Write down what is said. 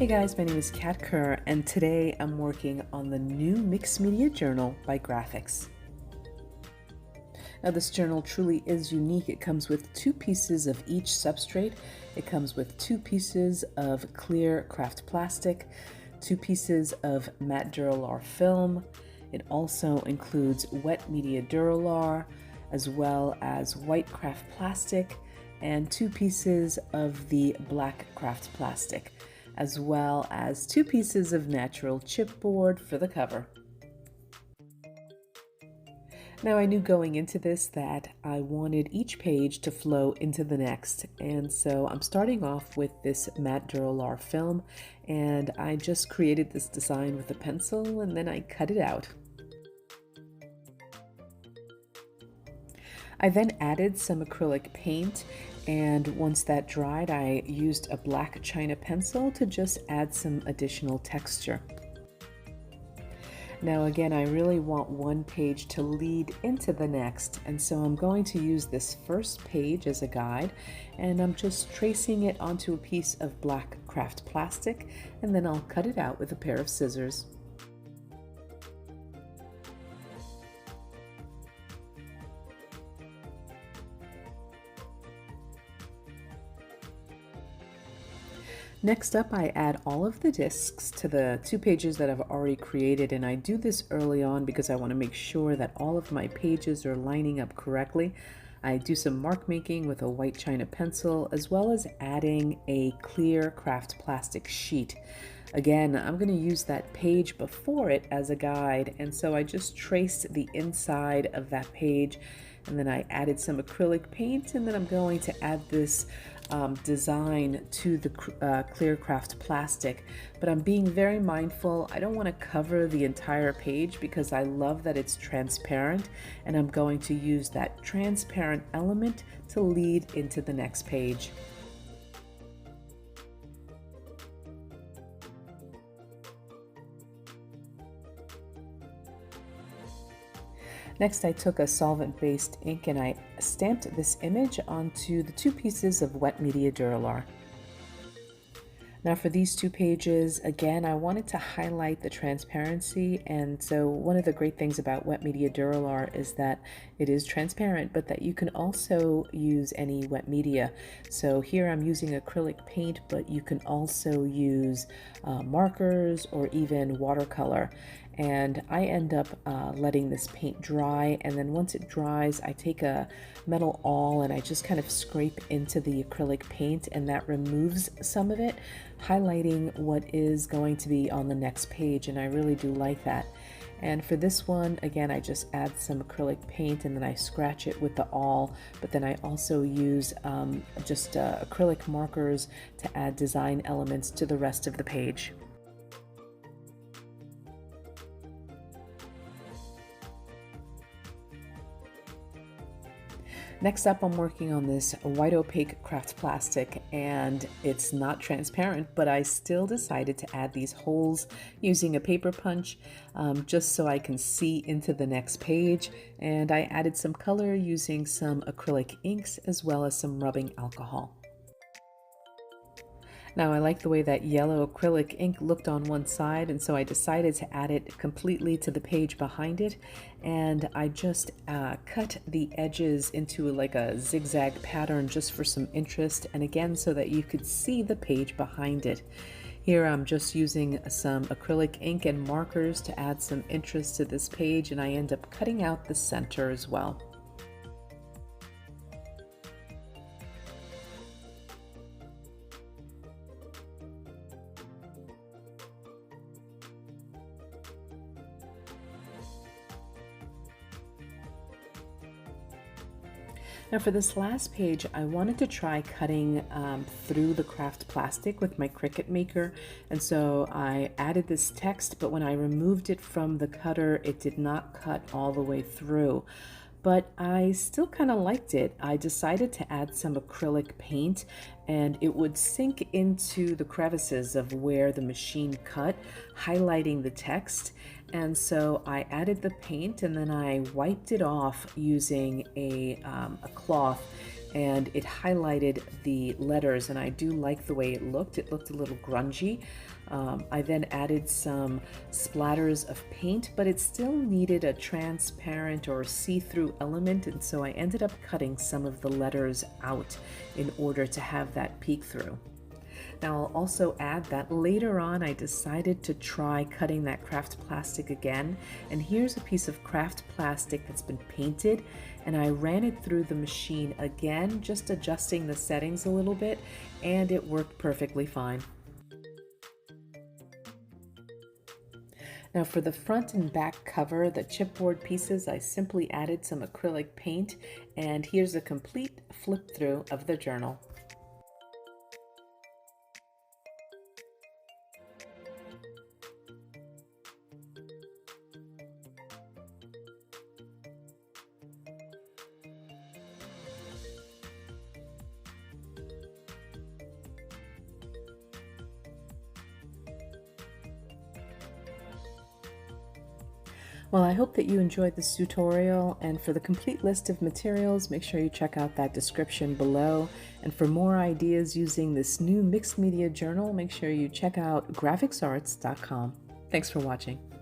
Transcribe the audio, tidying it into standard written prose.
Hey guys, my name is Kerr, and today I'm working on the new Mixed Media Journal by Grafix. Now this journal truly is unique. It comes with two pieces of each substrate. It comes with two pieces of clear craft plastic, two pieces of matte Duralar film. It also includes wet media Duralar, as well as white craft plastic, and two pieces of the black craft plastic, as well as two pieces of natural chipboard for the cover. Now I knew going into this that I wanted each page to flow into the next, and so I'm starting off with this matte Duralar film, and I just created this design with a pencil and then I cut it out. I then added some acrylic paint, and once that dried, I used a black china pencil to just add some additional texture. Now again, I really want one page to lead into the next, and so I'm going to use this first page as a guide, and I'm just tracing it onto a piece of black craft plastic, and then I'll cut it out with a pair of scissors. Next up, I add all of the discs to the two pages that I've already created, and I do this early on because I want to make sure that all of my pages are lining up correctly. I do some mark making with a white china pencil, as well as adding a clear craft plastic sheet. Again, I'm going to use that page before it as a guide, and so I just traced the inside of that page, and then I added some acrylic paint, and then I'm going to add this design to the clear craft plastic, but I'm being very mindful. I don't want to cover the entire page because I love that it's transparent, and I'm going to use that transparent element to lead into the next page. Next, I took a solvent-based ink and I stamped this image onto the two pieces of wet media Duralar. Now for these two pages, again, I wanted to highlight the transparency, and so one of the great things about wet media Duralar is that it is transparent, but that you can also use any wet media. So here I'm using acrylic paint, but you can also use markers or even watercolor. And I end up letting this paint dry, and then once it dries, I take a metal awl and I just kind of scrape into the acrylic paint, and that removes some of it, highlighting what is going to be on the next page, and I really do like that. And for this one, again, I just add some acrylic paint and then I scratch it with the awl, but then I also use just acrylic markers to add design elements to the rest of the page. Next up, I'm working on this white opaque craft plastic, and it's not transparent, but I still decided to add these holes using a paper punch just so I can see into the next page. And I added some color using some acrylic inks as well as some rubbing alcohol. Now I like the way that yellow acrylic ink looked on one side, and so I decided to add it completely to the page behind it, and I just cut the edges into like a zigzag pattern just for some interest, and again so that you could see the page behind it. Here I'm just using some acrylic ink and markers to add some interest to this page, and I end up cutting out the center as well. Now for this last page, I wanted to try cutting through the craft plastic with my Cricut maker, and so I added this text, but when I removed it from the cutter, it did not cut all the way through. But I still kind of liked it. I decided to add some acrylic paint, and it would sink into the crevices of where the machine cut, highlighting the text. And so I added the paint and then I wiped it off using a cloth, and it highlighted the letters, and I do like the way it looked. It looked a little grungy. I then added some splatters of paint, but it still needed a transparent or see-through element, and so I ended up cutting some of the letters out in order to have that peek through. Now I'll also add that later on I decided to try cutting that craft plastic again, and here's a piece of craft plastic that's been painted, and I ran it through the machine again, just adjusting the settings a little bit, and it worked perfectly fine. Now for the front and back cover, the chipboard pieces, I simply added some acrylic paint, and here's a complete flip through of the journal. Well, I hope that you enjoyed this tutorial, and for the complete list of materials, make sure you check out that description below. And for more ideas using this new mixed media journal, make sure you check out grafixarts.com. Thanks for watching.